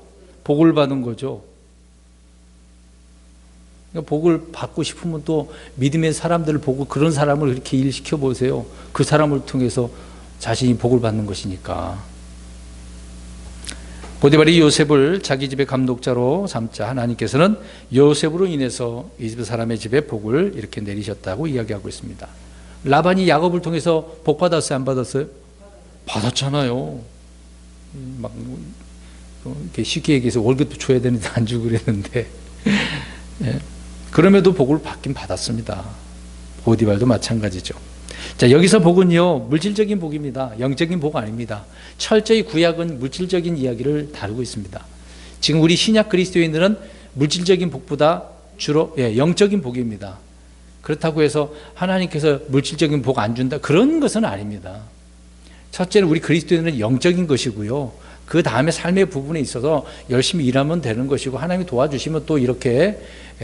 복을 받은 거죠. 그러니까 복을 받고 싶으면 또 믿음의 사람들을 보고 그런 사람을 이렇게 일시켜 보세요. 그 사람을 통해서 자신이 복을 받는 것이니까. 보디발이 요셉을 자기 집의 감독자로 삼자 하나님께서는 요셉으로 인해서 이집트 사람의 집에 복을 이렇게 내리셨다고 이야기하고 있습니다. 라반이 야곱을 통해서 복 받았어요? 안 받았어요? 받았잖아요. 막 이렇게 쉽게 얘기해서 월급도 줘야 되는데 안 주고 그랬는데 예. 그럼에도 복을 받긴 받았습니다. 보디발도 마찬가지죠. 자, 여기서 복은요 물질적인 복입니다. 영적인 복 아닙니다. 철저히 구약은 물질적인 이야기를 다루고 있습니다. 지금 우리 신약 그리스도인들은 물질적인 복보다 주로 영적인 복입니다. 그렇다고 해서 하나님께서 물질적인 복 안 준다 그런 것은 아닙니다. 첫째는 우리 그리스도인은 영적인 것이고요. 그 다음에 삶의 부분에 있어서 열심히 일하면 되는 것이고 하나님이 도와주시면 또 이렇게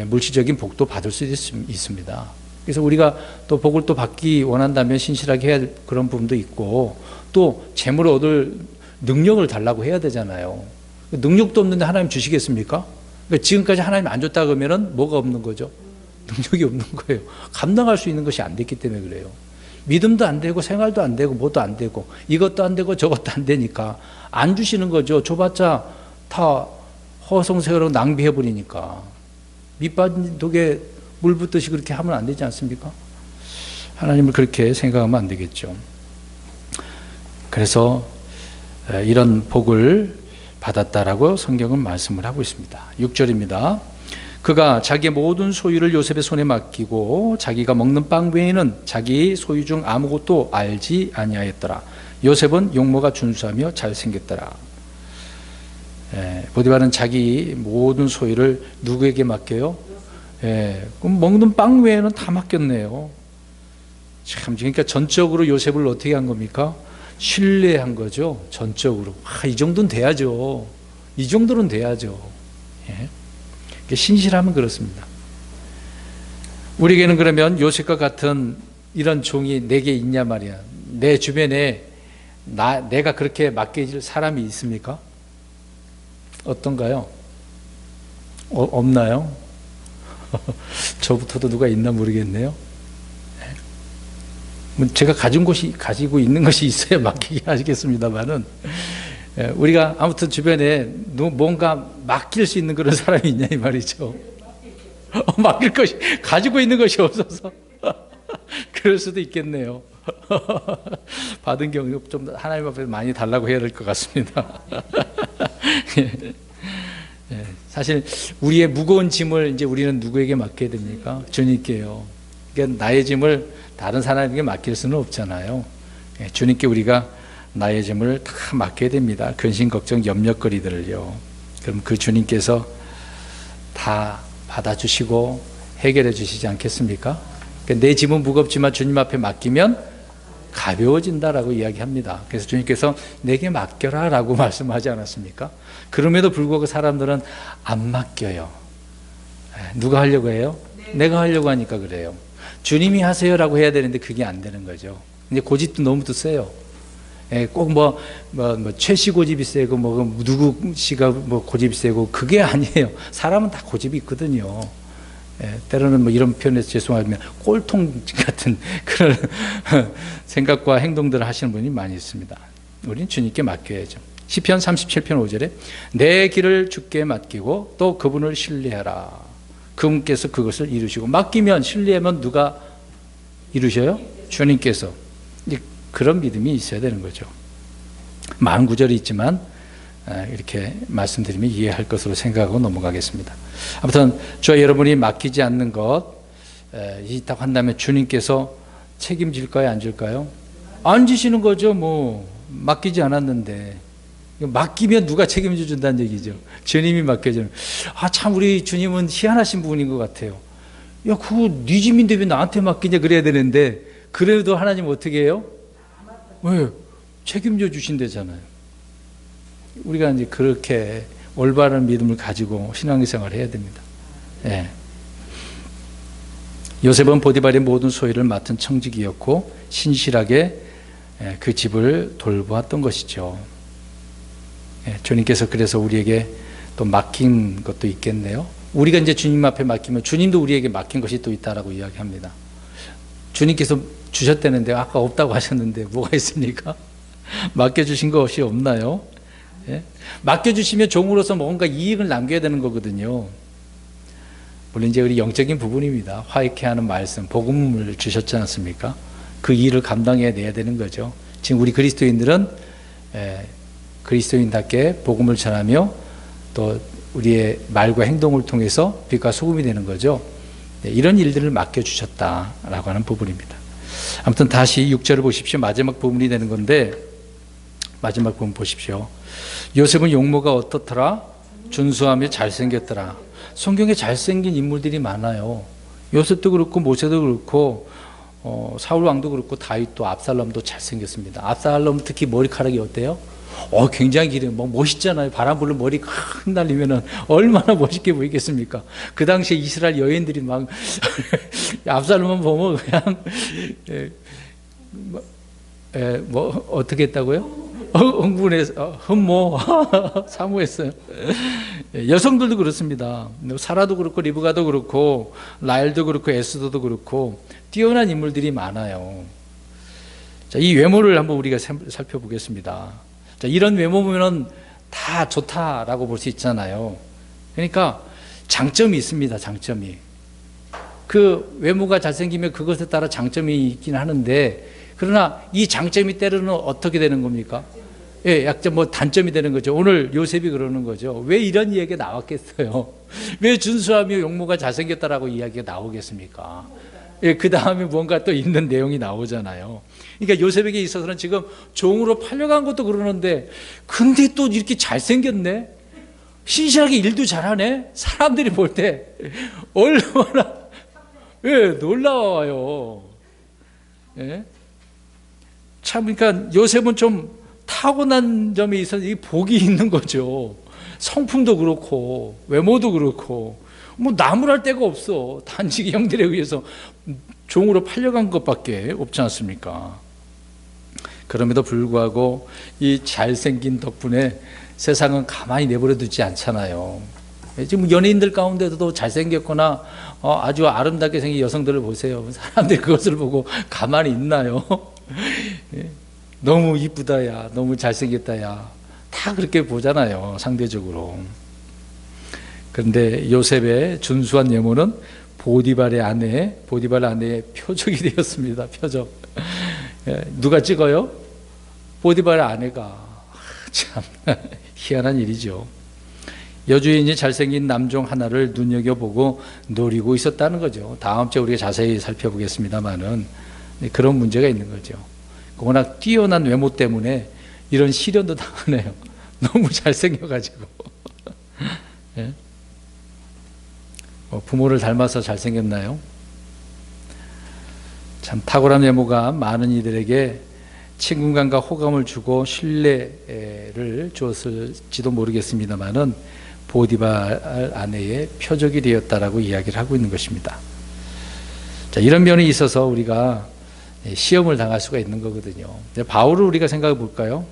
물질적인 복도 받을 수 있습니다. 그래서 우리가 또 복을 또 받기 원한다면 신실하게 해야 할 그런 부분도 있고 또 재물을 얻을 능력을 달라고 해야 되잖아요. 능력도 없는데 하나님 주시겠습니까? 그러니까 지금까지 하나님 안 줬다 그러면 뭐가 없는 거죠? 능력이 없는 거예요. 감당할 수 있는 것이 안 됐기 때문에 그래요. 믿음도 안 되고 생활도 안 되고 뭐도 안 되고 이것도 안 되고 저것도 안 되니까 안 주시는 거죠. 줘봤자 다 허송세월하고 낭비해버리니까. 밑빠진 독에 물 붓듯이 그렇게 하면 안 되지 않습니까? 하나님을 그렇게 생각하면 안 되겠죠. 그래서 이런 복을 받았다라고 성경은 말씀을 하고 있습니다. 6절입니다. 그가 자기의 모든 소유를 요셉의 손에 맡기고 자기가 먹는 빵 외에는 자기 소유 중 아무것도 알지 아니하였더라. 요셉은 용모가 준수하며 잘생겼더라. 보디발은 자기 모든 소유를 누구에게 맡겨요? 그럼 먹는 빵 외에는 다 맡겼네요. 참, 그러니까 전적으로 요셉을 어떻게 한 겁니까? 신뢰한 거죠. 전적으로. 이 정도는 돼야죠. 이 정도는 돼야죠. 예? 신실하면 그렇습니다. 우리에게는 그러면 요셉과 같은 이런 종이 내게 있냐 말이야. 내 주변에 내가 그렇게 맡겨질 사람이 있습니까? 어떤가요? 없나요? 저부터도 누가 있나 모르겠네요. 제가 가지고 있는 것이 있어야 맡기게 하시겠습니다만은, 우리가 아무튼 주변에 뭔가 맡길 수 있는 그런 사람이 있냐 이 말이죠. 맡길 것이, 가지고 있는 것이 없어서 그럴 수도 있겠네요. 받은 경우 좀 하나님 앞에 많이 달라고 해야 될 것 같습니다. 사실 우리의 무거운 짐을 이제 우리는 누구에게 맡겨야 됩니까? 주님께요. 그러니까 나의 짐을 다른 사람에게 맡길 수는 없잖아요. 주님께 우리가 나의 짐을 다 맡겨야 됩니다. 근심, 걱정, 염려거리들을요. 그럼 그 주님께서 다 받아주시고 해결해 주시지 않겠습니까? 그러니까 내 짐은 무겁지만 주님 앞에 맡기면 가벼워진다라고 이야기합니다. 그래서 주님께서 내게 맡겨라 라고 말씀하지 않았습니까? 그럼에도 불구하고 사람들은 안 맡겨요. 누가 하려고 해요? 내가 하려고 하니까 그래요. 주님이 하세요라고 해야 되는데 그게 안 되는 거죠. 이제 고집도 너무 또 세요. 꼭 최씨 고집이 세고 누구 씨가 고집이 세고 그게 아니에요. 사람은 다 고집이 있거든요. 때로는 이런 표현에서 죄송하지만 꼴통 같은 그런 생각과 행동들을 하시는 분이 많이 있습니다. 우리는 주님께 맡겨야죠. 시편 37편 5절에 내 길을 주께 맡기고 또 그분을 신뢰하라. 그분께서 그것을 이루시고, 맡기면 신뢰하면 누가 이루셔요? 주님께서. 그런 믿음이 있어야 되는 거죠. 많은 구절이 있지만 이렇게 말씀드리면 이해할 것으로 생각하고 넘어가겠습니다. 아무튼 저와 여러분이 맡기지 않는 것 있다고 한다면 주님께서 책임질까요? 안 질까요? 안 지시는 거죠. 맡기지 않았는데. 맡기면 누가 책임져 준다는 얘기죠. 주님이 맡겨주는. 참 우리 주님은 희한하신 분인 것 같아요. 야, 그거 네 짐인데 왜 나한테 맡기냐 그래야 되는데, 그래도 하나님 어떻게 해요? 왜? 책임져 주신대잖아요. 우리가 이제 그렇게 올바른 믿음을 가지고 신앙생활을 해야 됩니다. 요셉은 보디발의 모든 소유를 맡은 청직이었고 신실하게 그 집을 돌보았던 것이죠. 주님께서 그래서 우리에게 또 맡긴 것도 있겠네요. 우리가 이제 주님 앞에 맡기면 주님도 우리에게 맡긴 것이 또 있다라고 이야기합니다. 주님께서 주셨다는데 아까 없다고 하셨는데 뭐가 있습니까? 맡겨주신 것이 없나요? 맡겨주시면 종으로서 뭔가 이익을 남겨야 되는 거거든요. 물론 이제 우리 영적인 부분입니다. 화익케 하는 말씀, 복음을 주셨지 않습니까? 그 일을 감당해야 내야 되는 거죠. 지금 우리 그리스도인들은 그리스도인답게 복음을 전하며 또 우리의 말과 행동을 통해서 빛과 소금이 되는 거죠. 이런 일들을 맡겨주셨다라고 하는 부분입니다. 아무튼 다시 6절을 보십시오. 마지막 부분이 되는 건데, 마지막 부분 보십시오. 요셉은 용모가 어떻더라? 준수하며 잘생겼더라. 성경에 잘생긴 인물들이 많아요. 요셉도 그렇고 모세도 그렇고 사울 왕도 그렇고 다윗도 압살롬도 잘생겼습니다. 압살롬 특히 머리카락이 어때요? 굉장히 길어요. 멋있잖아요. 바람 불면 머리 흩날리면 얼마나 멋있게 보이겠습니까? 그 당시에 이스라엘 여인들이 막 압살롬만 보면 그냥 어떻게 했다고요? 흥분해서 사모했어요. 여성들도 그렇습니다. 사라도 그렇고 리브가도 그렇고 라엘도 그렇고 에스더도 그렇고 뛰어난 인물들이 많아요. 자, 이 외모를 한번 우리가 살펴보겠습니다. 자, 이런 외모 보면 다 좋다라고 볼 수 있잖아요. 그러니까 장점이 있습니다. 장점이. 그 외모가 잘생기면 그것에 따라 장점이 있긴 하는데, 그러나 이 장점이 때로는 어떻게 되는 겁니까? 약점 단점이 되는 거죠. 오늘 요셉이 그러는 거죠. 왜 이런 이야기가 나왔겠어요? 왜 준수하며 용모가 잘생겼다라고 이야기가 나오겠습니까? 그 다음에 뭔가 또 있는 내용이 나오잖아요. 그러니까 요셉에게 있어서는 지금 종으로 팔려간 것도 그러는데, 근데 또 이렇게 잘생겼네? 신실하게 일도 잘하네? 사람들이 볼 때 놀라워요. 참, 그러니까 요셉은 좀 타고난 점이 있어서 이 복이 있는 거죠. 성품도 그렇고 외모도 그렇고 뭐 나무랄 데가 없어. 단지 형들에 의해서 종으로 팔려간 것밖에 없지 않습니까? 그럼에도 불구하고 이 잘생긴 덕분에 세상은 가만히 내버려 두지 않잖아요. 지금 연예인들 가운데도 잘생겼거나 아주 아름답게 생긴 여성들을 보세요. 사람들이 그것을 보고 가만히 있나요? 너무 이쁘다 야, 너무 잘생겼다 야, 다 그렇게 보잖아요, 상대적으로. 그런데 요셉의 준수한 외모는 보디발의 아내의 표적이 되었습니다. 표적. 누가 찍어요? 보디발의 아내가. 참 희한한 일이죠. 여주인이 잘생긴 남종 하나를 눈여겨보고 노리고 있었다는 거죠. 다음 주에 우리가 자세히 살펴보겠습니다만은 그런 문제가 있는 거죠. 워낙 뛰어난 외모 때문에 이런 시련도 당하네요. 너무 잘생겨가지고. 예? 부모를 닮아서 잘생겼나요? 참 탁월한 외모가 많은 이들에게 친근감과 호감을 주고 신뢰를 주었을지도 모르겠습니다만은 보디발 아내의 표적이 되었다라고 이야기를 하고 있는 것입니다. 자, 이런 면이 있어서 우리가 시험을 당할 수가 있는 거거든요. 바울을 우리가 생각해 볼까요?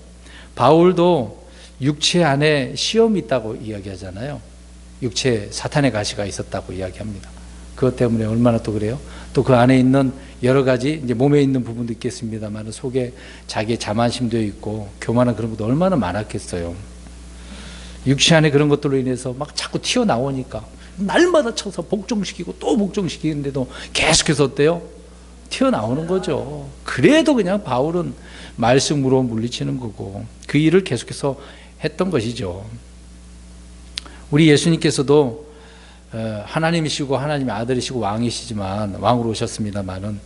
바울도 육체 안에 시험이 있다고 이야기하잖아요. 육체에 사탄의 가시가 있었다고 이야기합니다. 그것 때문에 얼마나 또 그래요? 또 그 안에 있는 여러 가지 이제 몸에 있는 부분도 있겠습니다만 속에 자기의 자만심도 있고 교만한 그런 것도 얼마나 많았겠어요. 육체 안에 그런 것들로 인해서 막 자꾸 튀어나오니까 날마다 쳐서 복종시키고 또 복종시키는데도 계속해서 어때요? 튀어나오는 거죠. 그래도 그냥 바울은 말씀으로 물리치는 거고 그 일을 계속해서 했던 것이죠. 우리 예수님께서도 하나님이시고 하나님의 아들이시고 왕이시지만 왕으로 오셨습니다만은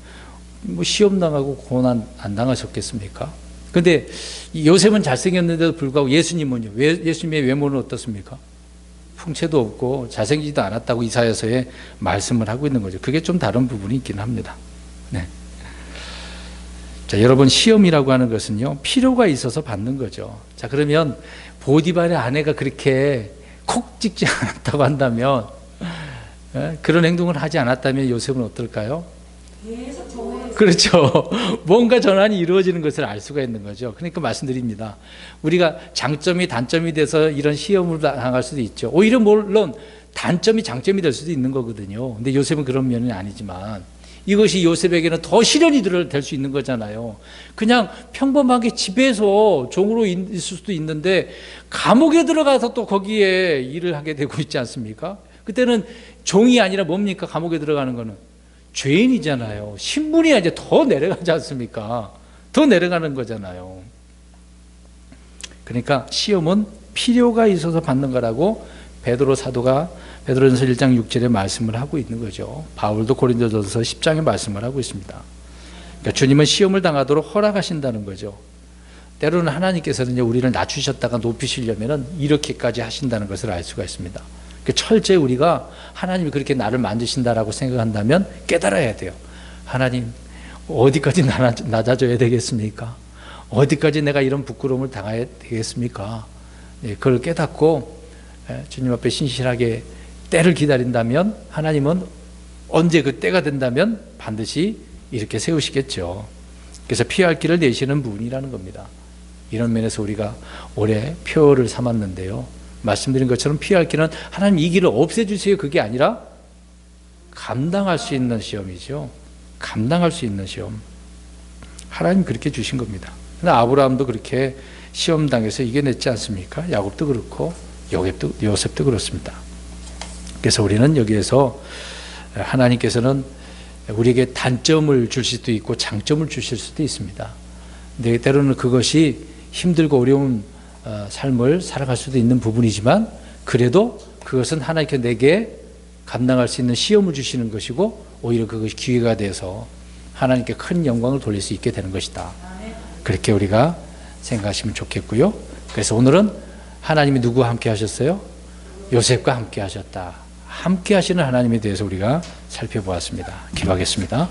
뭐 시험 당하고 고난 안 당하셨겠습니까? 근데 요셉은 잘생겼는데도 불구하고 예수님은요? 예수님의 외모는 어떻습니까? 풍채도 없고 잘생기지도 않았다고 이사야서에 말씀을 하고 있는 거죠. 그게 좀 다른 부분이 있긴 합니다. 네. 자, 여러분 시험이라고 하는 것은요 필요가 있어서 받는 거죠. 자, 그러면 보디발의 아내가 그렇게 콕 찍지 않았다고 한다면 그런 행동을 하지 않았다면 요셉은 어떨까요? 그렇죠. 뭔가 전환이 이루어지는 것을 알 수가 있는 거죠. 그러니까 말씀드립니다. 우리가 장점이 단점이 돼서 이런 시험을 당할 수도 있죠. 오히려 물론 단점이 장점이 될 수도 있는 거거든요. 근데 요셉은 그런 면은 아니지만 이것이 요셉에게는 더 시련이 될 수 있는 거잖아요. 그냥 평범하게 집에서 종으로 있을 수도 있는데 감옥에 들어가서 또 거기에 일을 하게 되고 있지 않습니까? 그때는 종이 아니라 뭡니까? 감옥에 들어가는 거는 죄인이잖아요. 신분이 이제 더 내려가지 않습니까? 더 내려가는 거잖아요. 그러니까 시험은 필요가 있어서 받는 거라고 베드로 사도가 베드로전서 1장 6절에 말씀을 하고 있는 거죠. 바울도 고린도전서 10장에 말씀을 하고 있습니다. 그러니까 주님은 시험을 당하도록 허락하신다는 거죠. 때로는 하나님께서는 우리를 낮추셨다가 높이시려면 이렇게까지 하신다는 것을 알 수가 있습니다. 철저히 우리가 하나님이 그렇게 나를 만드신다라고 생각한다면 깨달아야 돼요. 하나님 어디까지 낮아져야 되겠습니까? 어디까지 내가 이런 부끄러움을 당해야 되겠습니까? 그걸 깨닫고 주님 앞에 신실하게 때를 기다린다면 하나님은 언제 그 때가 된다면 반드시 이렇게 세우시겠죠. 그래서 피할 길을 내시는 분이라는 겁니다. 이런 면에서 우리가 올해 표를 삼았는데요. 말씀드린 것처럼 피할 길은 하나님 이 길을 없애주세요. 그게 아니라 감당할 수 있는 시험이죠. 감당할 수 있는 시험. 하나님 그렇게 주신 겁니다. 근데 아브라함도 그렇게 시험 당해서 이겨냈지 않습니까? 야곱도 그렇고 요셉도 그렇습니다. 그래서 우리는 여기에서 하나님께서는 우리에게 단점을 주실 수도 있고 장점을 주실 수도 있습니다. 근데 때로는 그것이 힘들고 어려운 삶을 살아갈 수도 있는 부분이지만 그래도 그것은 하나님께 내게 감당할 수 있는 시험을 주시는 것이고 오히려 그것이 기회가 돼서 하나님께 큰 영광을 돌릴 수 있게 되는 것이다. 그렇게 우리가 생각하시면 좋겠고요. 그래서 오늘은 하나님이 누구와 함께 하셨어요? 요셉과 함께 하셨다. 함께 하시는 하나님에 대해서 우리가 살펴보았습니다. 기도하겠습니다.